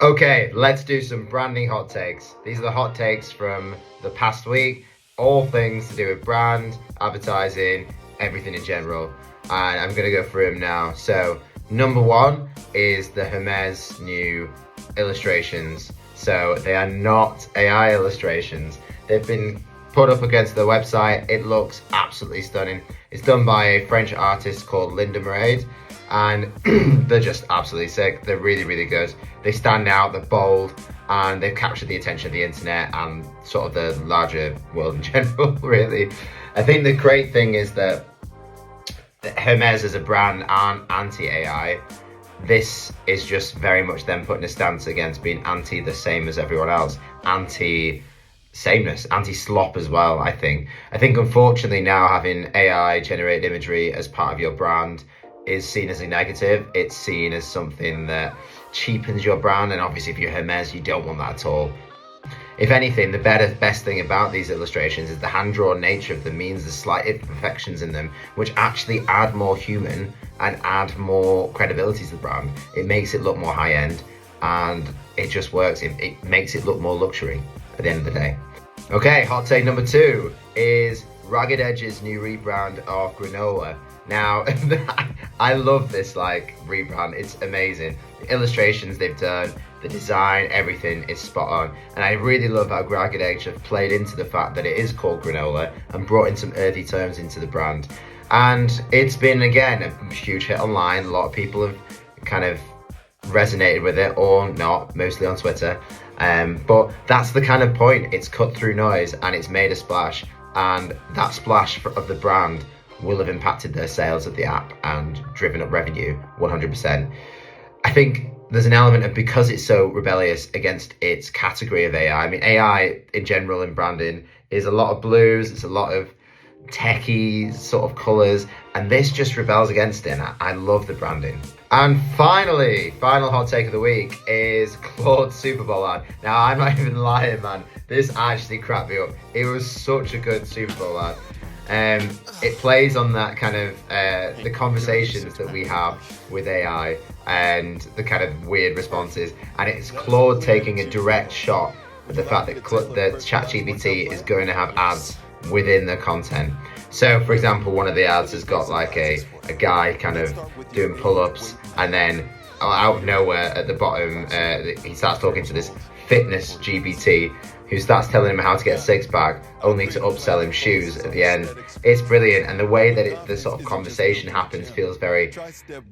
Okay, let's do some branding hot takes. These are the hot takes from the past week, all things to do with brand, advertising, everything in general. And I'm going to go through them now. So, number one is the Hermès new illustrations. So, they are not AI illustrations. They've been put up against the website. It looks absolutely stunning. It's done by a French artist called Linda Merad. And they're just absolutely sick. They're really, really good. They stand out, they're bold, and they've captured the attention of the internet and sort of the larger world in general, really. I think the great thing is that Hermès as a brand aren't anti-AI. This is just very much them putting a stance against being anti the same as everyone else, anti-sameness, anti-slop as well, I think. I think unfortunately now having AI generated imagery as part of your brand is seen as a negative. It's seen as something that cheapens your brand, and obviously if you're Hermès, you don't want that at all. If anything, the best thing about these illustrations is the hand-drawn nature of them means the slight imperfections in them, which actually add more human and add more credibility to the brand. It makes it look more high-end, and it just works. It makes it look more luxury at the end of the day. Okay, hot take number two is Ragged Edge's new rebrand of Granola. Now, I love this rebrand. It's amazing. The illustrations they've done, the design, everything is spot on. And I really love how Ragged Edge have played into the fact that it is called Granola and brought in some earthy tones into the brand. And it's been, again, a huge hit online. A lot of people have kind of resonated with it or not, mostly on Twitter. But that's the kind of point. It's cut through noise and it's made a splash. And that splash of the brand will have impacted their sales of the app and driven up revenue 100%. I think there's an element of, because it's so rebellious against its category of AI. I mean, AI in general in branding is a lot of blues, it's a lot of techie sort of colors, and this just rebels against it. And I love the branding. And finally, final hot take of the week is Claude's Super Bowl ad. Now, I'm not even lying, man. This actually cracked me up. It was such a good Super Bowl ad. It plays on that kind of the conversations that we have with AI and the kind of weird responses, and it's Claude taking a direct shot at the fact that ChatGPT is going to have ads within the content. So, for example, one of the ads has got like a guy kind of doing pull-ups, and then out of nowhere at the bottom, he starts talking to this fitness GPT who starts telling him how to get a six-pack, only to upsell him shoes at the end. It's brilliant, and the way that the sort of conversation happens feels very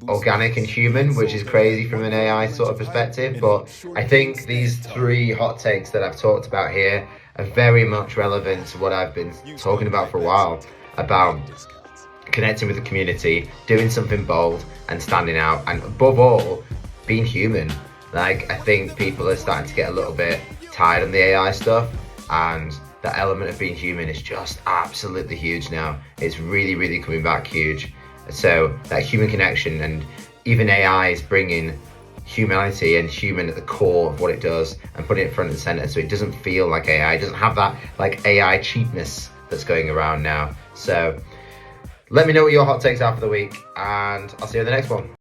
organic and human, which is crazy from an AI sort of perspective. But I think these three hot takes that I've talked about here are very much relevant to what I've been talking about for a while, about connecting with the community, doing something bold and standing out, and above all, being human. I think people are starting to get a little bit tired on the AI stuff, and that element of being human is just absolutely huge now. It's really, really coming back huge. So that human connection, and even AI is bringing humanity and human at the core of what it does and putting it front and center, so it doesn't feel like AI. It doesn't have that AI cheapness that's going around now. So let me know what your hot takes are for the week, and I'll see you in the next one.